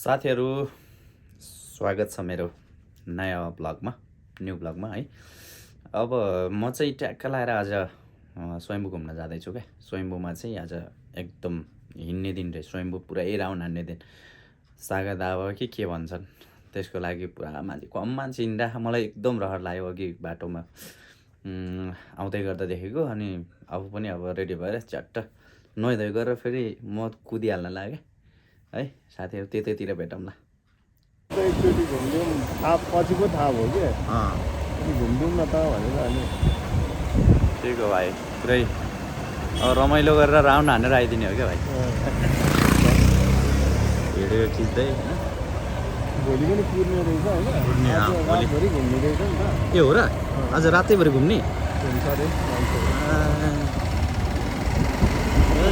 साथीहरू स्वागत छ मेरो नयाँ ब्लगमा न्यू ब्लगमा है। अब म चाहिँ ट्याक्क लाएर आज स्वयम्भू घुम्न जाँदैछु क्या। स्वयम्भूमा चाहिँ आज एकदम हिँड्ने दिन रहेछ। स्वयम्भू पुरै राउन्ड हान्ने दिन। सागा दावा कि के भन्छन् त्यसको लागि पुरा मान्छे कम मान्छे हिँड्दा मलाई एकदम रहर लाग्यो अघि बाटोमा आउँदै गर्दा देखेको। अनि अब पनि अब रेडी भएर झट्ट नुहाइधुवाइ गरेर फेरि म कुदिहाल्न लाग्यो है। साथीहरू त्यतैतिर भेटौँला। एकचोटि घुमिदिउँ थाहा पछि पो थाहा भयो कि घुमिदिउँ न त भनेर अनि ठिक हो भाइ, पुरै अब रमाइलो गरेर राउन्ड हानेर आइदिने हो क्या भाइ। भिडियो खिच्दै भोलि पनि कुर्ने रहेछ कुर्ने, होइन भोलि। रातभरि घुम्ने रहेछ नि त। ए हो र, आज रातैभरि घुम्ने? हुन्छ अरे मान्छेहरू।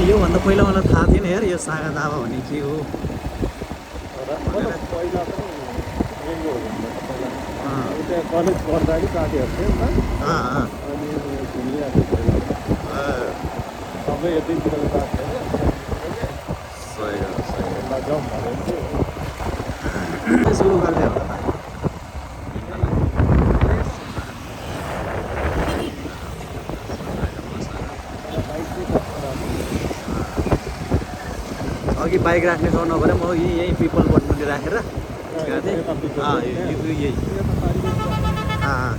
योभन्दा पहिला मलाई थाहा थिएन यार यो सागा दावा भन्ने के हो। पहिला पनि महँगो हो घुम्न त पहिला। त्यहाँ कलेज पढ्दा नि साथीहरू थियो नि त। अनि घुमिरहेको थियो पहिला। सबै यतैतिरको साथीहरू जाउँ भनेर चाहिँ सुरु गर्दै होला त। अघि बाइक राख्ने ठाउँ नभएर म यहीँ पिपल बोटमुनि राखेर गएको थिएँ। यही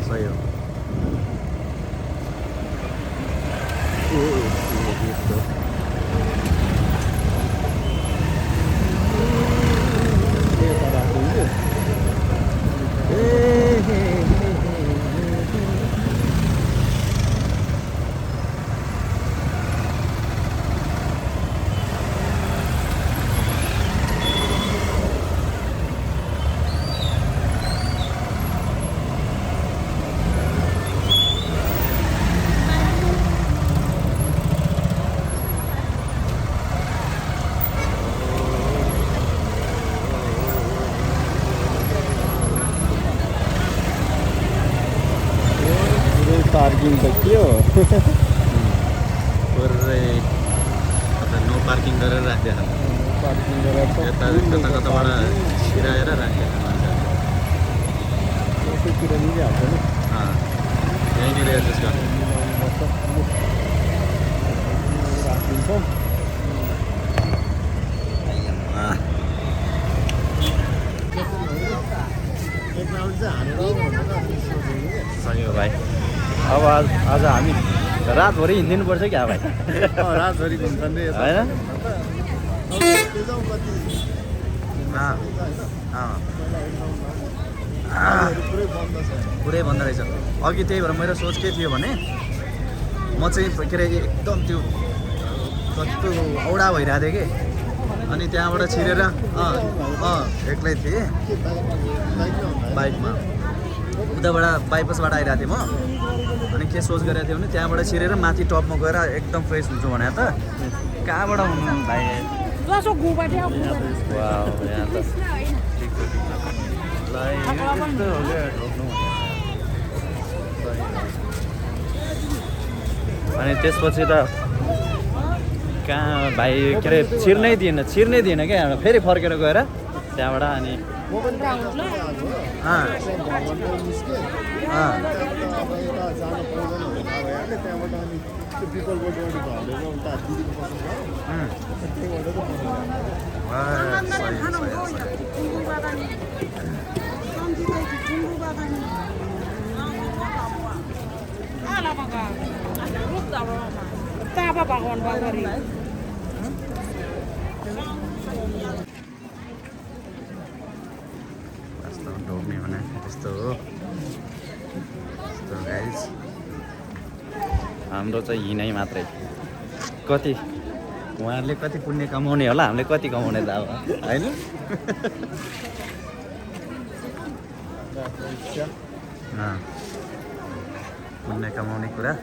सही हो। पार्किङ त के हो पुरै नो पार्किङ गरेर राखिदिएको छ। पार्किङ गरेर यता कताबाट छिराएर राखिदिएको छ मान्छेहरूले। त्यसैतिर मिलिहाल्छ नि यहीँनिर एडजस्ट गर्ने। राखिदिन्छौँ। सही हो भाइ। अब आज हामी रातभरि हिँडिदिनुपर्छ क्या भाइ। रातभरि घुम्छन् रे होइन? पुरै बन्द रहेछ। अघि त्यही भएर मेरो सोच के थियो भने म चाहिँ के अरे एकदम त्यो कस्तो औडा भइरहेको थिएँ कि। अनि त्यहाँबाट छिरेर एक्लै थिएँ बाइकमा। उताबाट बाइपासबाट आइरहेको थिएँ म। अनि के सोच गरेको थियो भने त्यहाँबाट छिरेर माथि टपमा गएर एकदम फ्रेस हुन्छु भने त कहाँबाट हुनु भाइ। यहाँ त ठिक छ ठिक छ। ल यस्तो हो क्या ढोक्नु। अनि त्यसपछि त कहाँ भाइ के अरे छिर्नै दिएन क्या। फेरि फर्केर गएर त्यहाँबाट अनि ढोक्ने भने यस्तो हो। गाइस हाम्रो चाहिँ हिँडाइ मात्रै। कति उहाँहरूले कति पुण्य कमाउने होला, हामीले कति कमाउने त अब होइन। पुण्य कमाउने कुरा।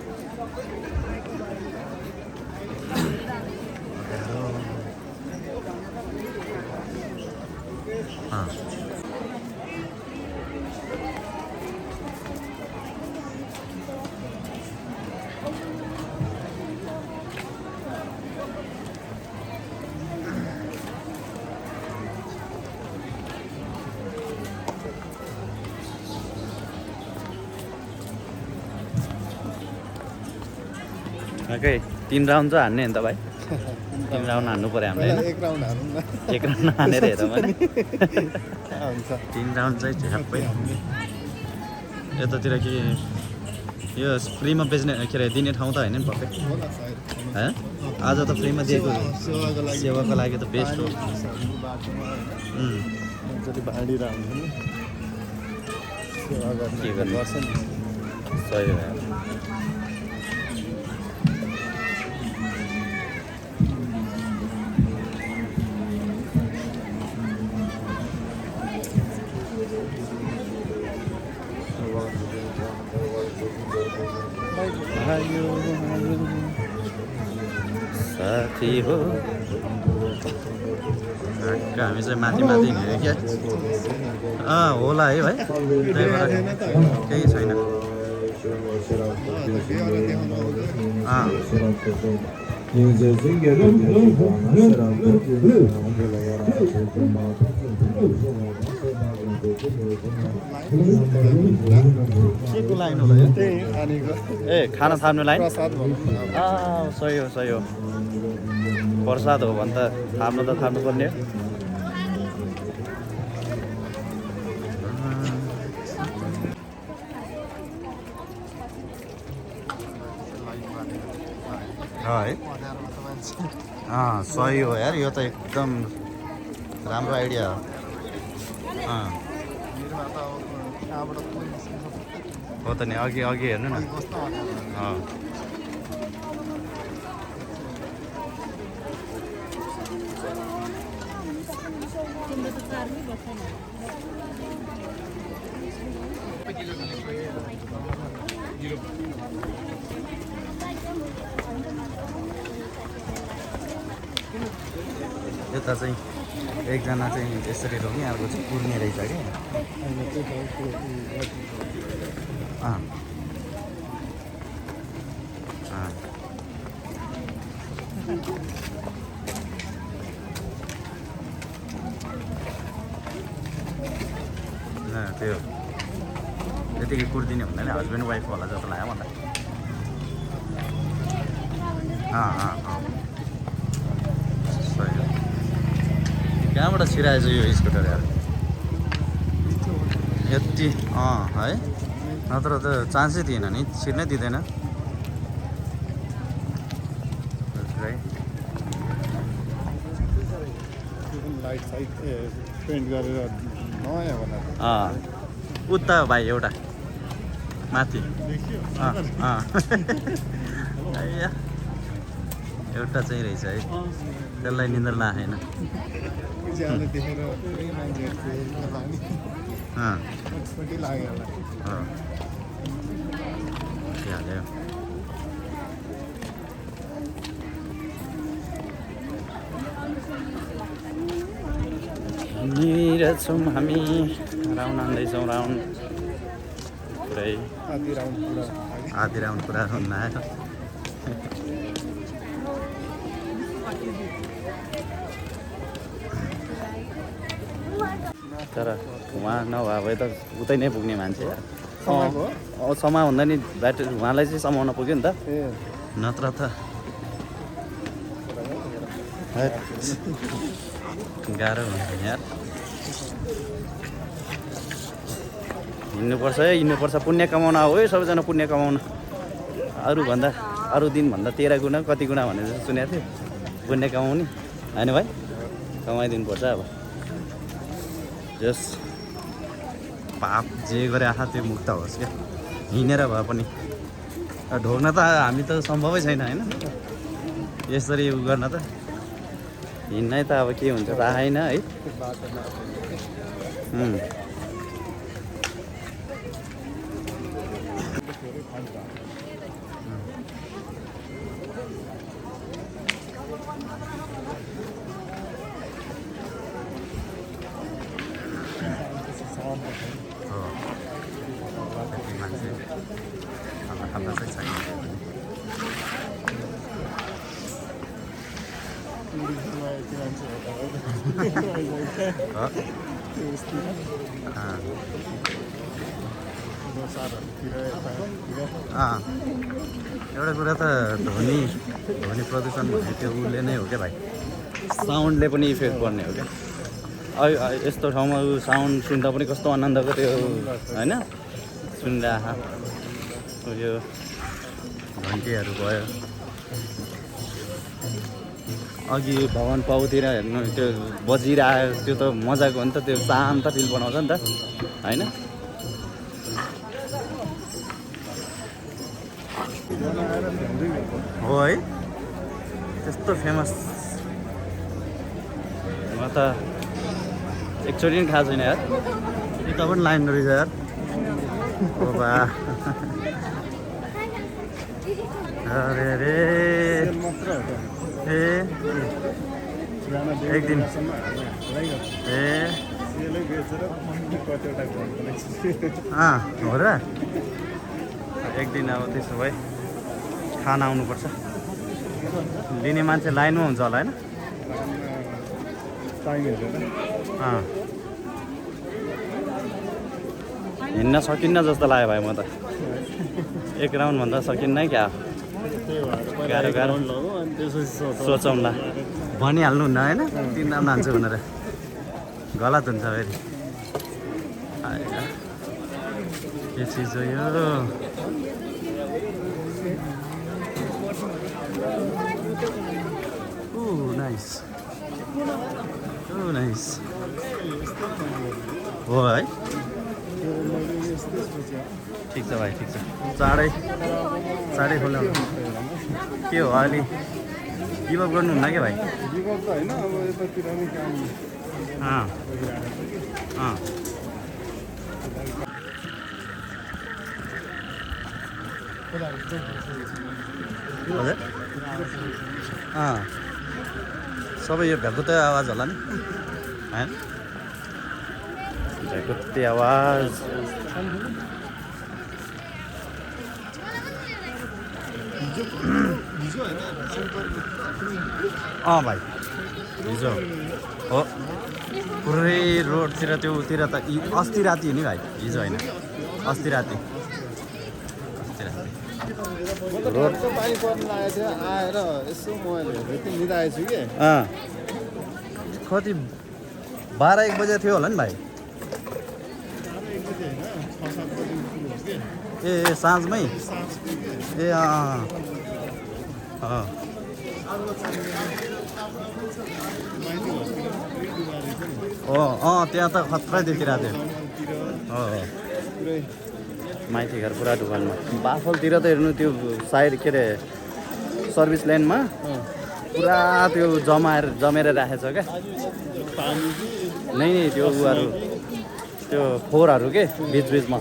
ओके 3 राउन्ड चाहिँ हान्ने नि त भाइ 3 राउन्ड हान्नु पऱ्यो हामीले होइन एक राउन्ड हानौँ न 1 राउन्ड हानेर हेरौँ भने हुन्छ 3 राउन्ड चाहिँ झ्याप्पै यतातिर के यो फ्रीमा बेच्ने के अरे दिने ठाउँ त होइन नि पक्कै होला सायद है आज त फ्रीमा दिएको सेवाको लागि सेवाको लागि त बेस्ट हो बाटोमा होइन उम्, मान्छेले भाँडिरहेको हुन्छ नि सेवा गर्ने के गर्ने? गर्छ नि सही हो यार। आयो, आयो, साथी हो हामी चाहिँ माथि माथि हिँड्यो क्या होला है भाइ त्यही भएर केही छैन के को लाइन होला यो त्यही खानेको ए खाना थाप्नु लाइन प्रसाद भनौँ न अब। सही हो सही हो प्रसाद हो भने त थाप्नु पर्ने हो है सही हो यार यो त एकदम राम्रो आइडिया हो हो त नि अघि हेर्नु न यता चाहिँ एकजना चाहिँ यसरी रोक्ने अर्को चाहिँ कुर्ने रहेछ क्या त्यो त्यतिकै कुर्दिने हुँदैन हस्बेन्ड वाइफ होला जस्तो लाग्यो मलाई सही हो कहाँबाट छिराएछ यो स्कुटर यार यति है नत्र त चान्सै थिएन नि छिर्नै दिँदैन लाइट साइड पेन्ट गरेर नयाँ बनाएको उता भाइ एउटा माथि एउटा चाहिँ रहेछ है त्यसलाई निन्द्र लागेन उज्यालो देखेर पुरै मान्छेहरू लाग्यो होला हाल्यो हिँडिरहेछौँ हामी राउन्ड हान्दैछौँ राउन्ड पुरै आधी राउन्ड पुरा हुन आयो तर उहाँ नभए भए त उतै नै पुग्ने मान्छे समय हुँदा नि ब्याट्री उहाँलाई चाहिँ समाउन पुग्यो नि त नत्र त गाह्रो हुन्छ यार हिँड्नुपर्छ पुण्य कमाउन हो है सबैजना पुण्य कमाउन अरू दिनभन्दा 13 गुणा कति गुणा भनेर जस्तो सुनेको थियो पुण्य कमाउने होइन भाइ कमाइदिनुपर्छ अब जस पाप जे गरे आँखा त्यो मुक्त होस् क्या हिँडेर भए पनि ढोग्न त हामी त सम्भवै छैन होइन यसरी उ गर्न त हिँड्नै त अब के हुन्छ थाहा छैन है मान्छे खाना चाहिँ छैन एउटा कुरा त ध्वनि प्रदूषण भन्ने त्यो उसले नै हो क्या भाइ, साउन्डले पनि इफेक्ट पर्ने हो क्या। यस्तो ठाउँमा साउन्ड सुन्दा पनि कस्तो आनन्दको त्यो होइन सुनिरह यो घन्टीहरू भयो। अघि भवन पाउतिर हेर्नु त्यो बजिरहेको त्यो त मजाको हो नि त, त्यो शान्त फिल बनाउँछ नि त होइन। हो है त्यस्तो फेमस म त एकचोटि पनि खाएको छैन यार। यता पनि लाइन रहेछ यार। हो बा अरे रे ए एक दिन ए हो र एक दिन अब त्यसो भए खाना आउनुपर्छ। लिने मान्छे लाइनमा हुन्छ होला होइन। हिँड्न सकिन्न जस्तो लाग्यो भाइ, म त एक राउन्ड भन्दा सकिन्न क्या। गाह्रो गाह्रो सोचौँला भनिहाल्नु हुन्न होइन, 3 राउन्ड हान्छु भनेर गलत हुन्छ फेरि। के चिज हो यो? नाइस नाइस हो है। ठिक छ भाइ ठिक छ। चाँडै खोल्नु के हो अलि गिभअप गर्नुहुन्न क्या भाइ? हजुर सबै यो भ्याकुत्ते आवाज होला नि होइन? भ्याकुत्ते आवाज भाइ हिजो हो पुरै रोडतिर त्योतिर त अस्ति राति नि भाइ, हिजो होइन अस्ति राति रोड पानी पर्न लागेको थियो। आएर यसो मैले निधाएछु कि कति 12-1 बजे थियो होला नि भाइ। ए साँझमै ए त्यहाँ त खतरा देखिरहेको थियो। माइती घर पुरा ढुकानमा। बाफलतिर त हेर्नु त्यो साइड के अरे सर्भिस लाइनमा पुरा त्यो जमेर राखेछ क्या। नै त्यो उहरू त्यो फोहोरहरू के बिचमा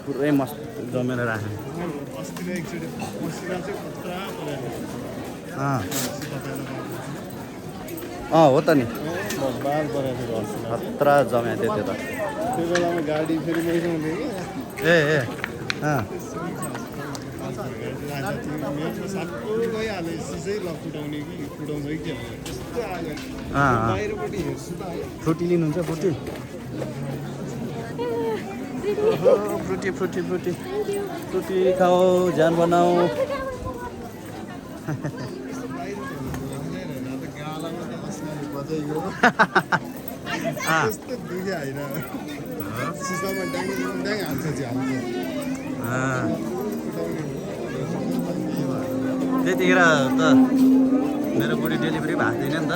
पुरै मस्त जमेर राखे। हो त नि खतरा जमेको थियो त्यो त। त्यो बेलामा गाडी फेरि मैसँग थियो कि ए फ्रुटी लिनुहुन्छ? फ्रुटी खाऊ ज्यान बनाऊ। त्यतिखेर त मेरो बुढी डेलिभरी भएको थिएन नि त।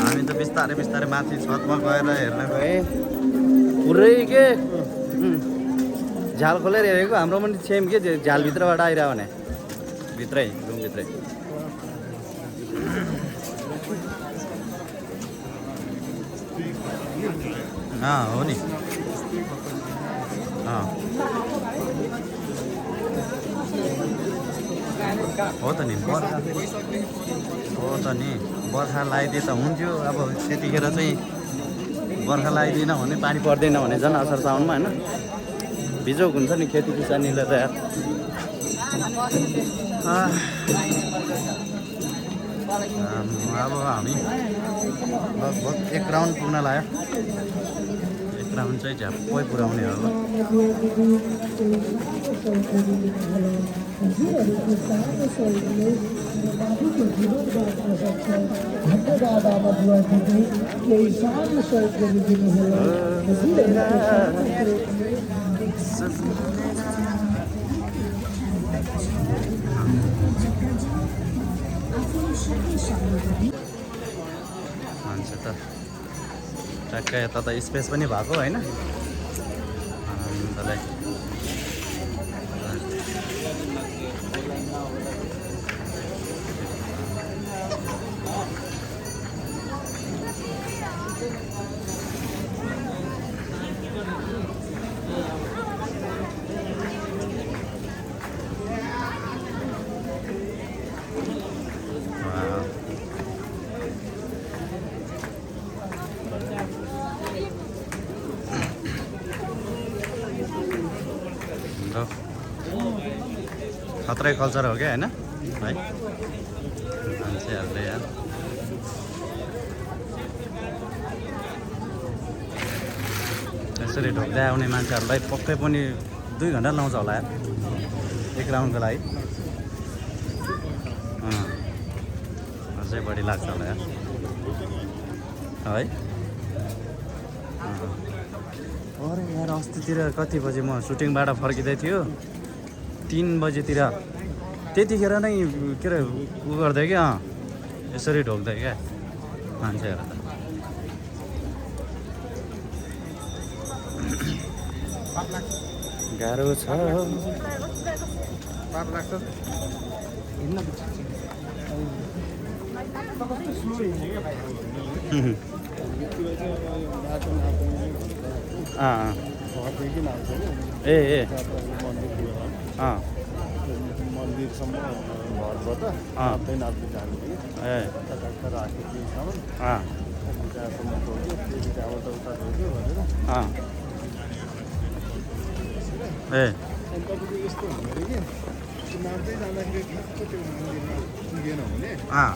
हामी त बिस्तारै माथि छतमा गएर हेर्न गएँ। पुरै के झाल खोलेर हेरेको हाम्रो पनि सेम के झालभित्रबाट आइरह्यो भने भित्रै रुमभित्रै। हो नि हो त नि बर्खा लगाइदिए त हुन्थ्यो। अब त्यतिखेर चाहिँ बर्खा लगाइदिएन भने पानी पर्दैन भने झन् असार साउनमा होइन बिजोग हुन्छ नि खेती किसानीलाई त यार। अब हामी लगभग 1 राउन्ड पुग्न लाग्यो। 1 राउन्ड चाहिँ झ्याप्पै पुऱ्याउने होला मान्छे त ट्याक्कै यता त स्पेस पनि भएको होइन आनन्दलाई खतरै कल्चर हो क्या होइन है मान्छेहरूले यार यसरी ढोक्दै आउने मान्छेहरूलाई पक्कै पनि 2 घन्टा लाउँछ होला यार एक राउन्डको लागि अझै बढी लाग्छ होला यार है अरे यार अस्तितिर कति बजे म सुटिङबाट फर्किँदै थियो 3 बजेतिर त्यतिखेर नै के अरे उ गर्दै क्या यसरी ढोक्दै क्या मान्छेहरू त गाह्रो छ ए मन्दिरसम्म घरबाट नाप्दै नाप्दै जानु ए राखेसम्म अँ त्यहाँसम्म ढोक्यो फेरि त्यहाँबाट उता ढोक्यो भनेर ए अनि तपाईँको यस्तो हुँदो रहेछ कि नाप्दै जाँदाखेरि ठ्याक्क त्यो मन्दिरमा पुगेन भने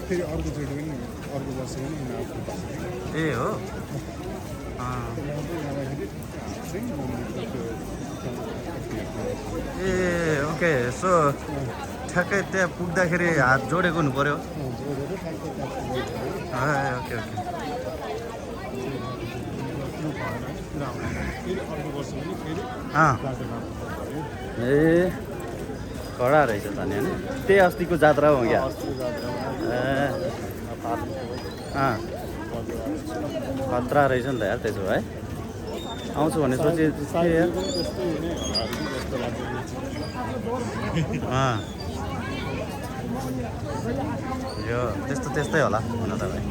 फेरि अर्कोचोटि पनि अर्को वर्ष पनि नाप्नुपर्छ ए हो नाप्दै जाँदाखेरि चाहिँ मन्दिरको ए ओके सो ठ्याक्कै त्यहाँ पुग्दाखेरि हात जोडेको हुनु पर्यो जोडेर ठ्याक्क ए ओके ओके फेरि अर्को वर्ष पनि फेरि ए कडा रहेछ त नि होइन त्यही अस्तिको जात्रा हो क्या ए खतरा रहेछ नि त यार त्यसो है आउँछु भने सोचेको थिएँ यार यो त्यस्तै होला हुन त भाइ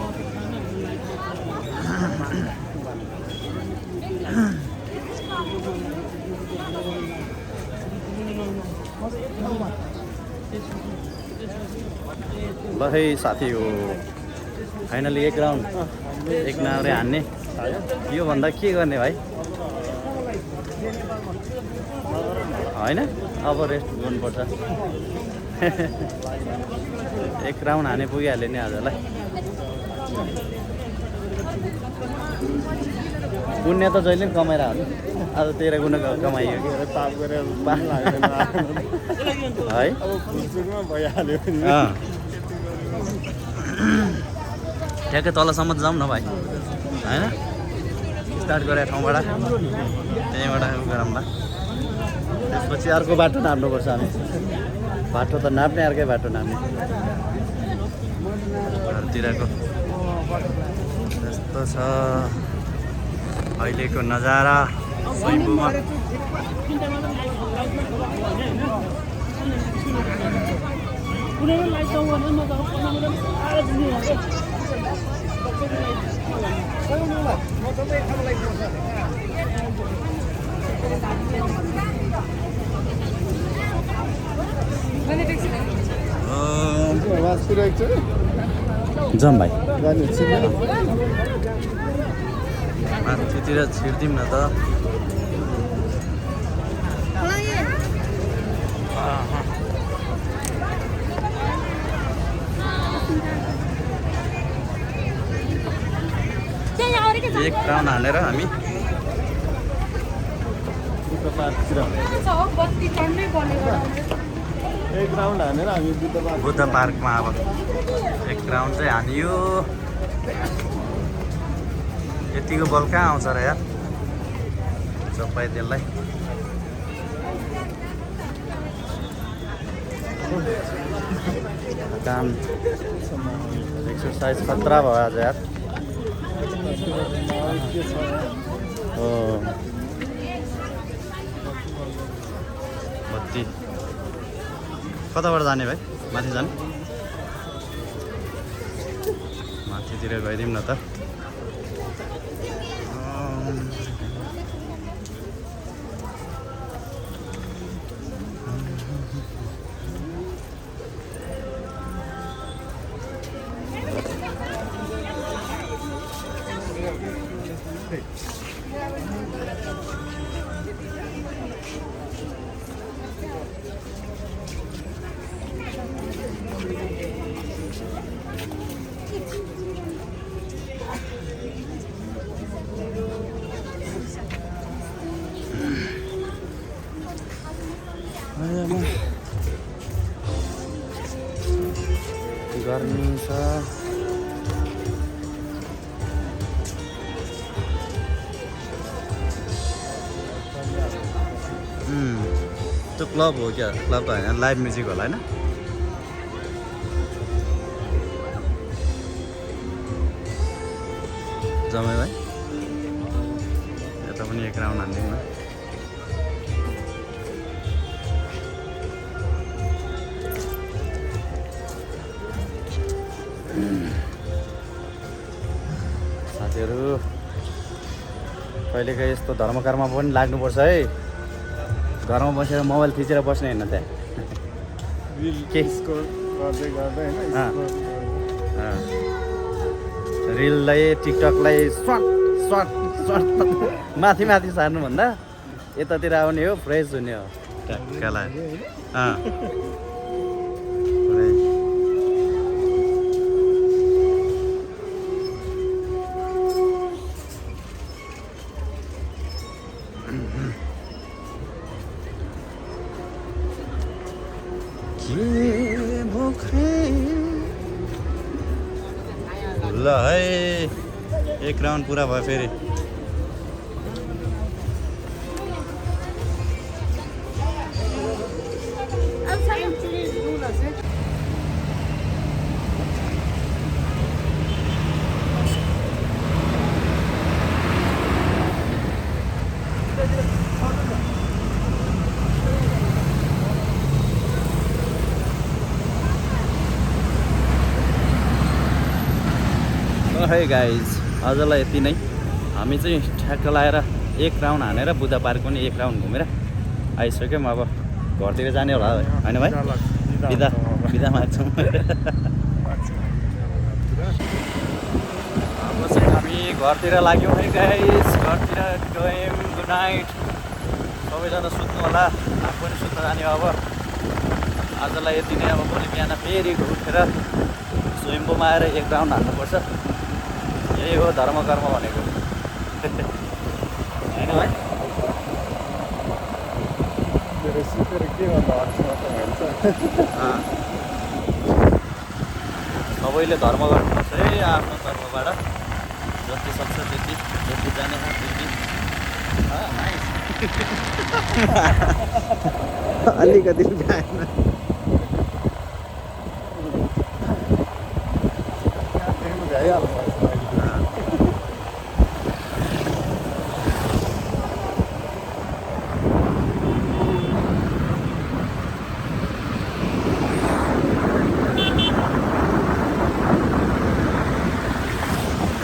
ल है साथी हो फाइनली एक राउन्ड एक नाउरे हान्ने योभन्दा के गर्ने भाइ होइन अब रेस्ट गर्नुपर्छ एक राउन्ड हाने पुगिहाल्यो नि आजलाई पुण्य त जहिले पनि कमाएर हाल्नु आज 13 गुणा कमाइयो कि है भइहाल्यो ठ्याक्कै तलसम्म जाउँ न भाइ होइन स्टार्ट गरे ठाउँबाट त्यहीँबाट गरौँला त्यसपछि अर्को बाटो नाप्नुपर्छ हामी बाटो त नाप्ने अर्कै बाटो नाप्ने घरतिरको त्यस्तो छ अहिलेको नजारा स्वयम्भूमा जाउँ भाइ माथितिर छिर्दिउँ न त एक राउन्ड हानेर हामी बुद्ध पार्कतिर छ बत्ती टन्नै बनेको एक राउन्ड हानेर हामी बुद्ध पार्क बुद्ध पार्कमा अब एक राउन्ड चाहिँ हानियो। यतिको बल कहाँ आउँछ र यार सबै त्यसलाई। काम एक्सर्साइज खतरा भयो आज यार। हो बत्ती कताबाट जाने भाइ? माथि जाने? माथितिर गइदिउँ न त। गर्मी छ। त्यो क्लब हो क्या? क्लब त होइन, लाइभ म्युजिक होला होइन? जमाइ भाइ यता पनि एक राउन्ड हानिदिउँ न। साथीहरू कहिलेकाहीँ यस्तो धर्मकर्म पनि लाग्नुपर्छ है। घरमा बसेर मोबाइल थिचेर बस्ने होइन त्यहाँ। के गर्दै गर्दै होइन रिललाई टिकटकलाई स्वाट स्वाट स्वाट माथि माथि सार्नुभन्दा यतातिर आउने हो, फ्रेस हुने हो ट्याक्कलाई। ल है एक राउन्ड पुरा भयो फेरि। है गाइज आजलाई यति नै। हामी चाहिँ ठ्याक्क लाएर एक राउन्ड हानेर बुद्ध पार्क पनि एक राउन्ड घुमेर आइसक्यौँ। अब घरतिर जाने होला होइन भाइ? बिदा बिदा माग्छौँ। अब चाहिँ हामी घरतिर लाग्यौँ है गाइज। घरतिर गयौँ। Good night. सबैजना सुत्नु होला, आफू पनि सुत्न जाने अब। आजलाई यति नै। अब भोलि बिहान फेरि उठेर स्वयम्भूमा आएर एक राउन्ड हान्नुपर्छ। यही हो धर्मकर्म भनेको होइन भाइ? सबैले धर्म गर्नुपर्छ है आफ्नो धर्मबाट। जति सक्छ त्यति, जति जाने त्यति। अलिकति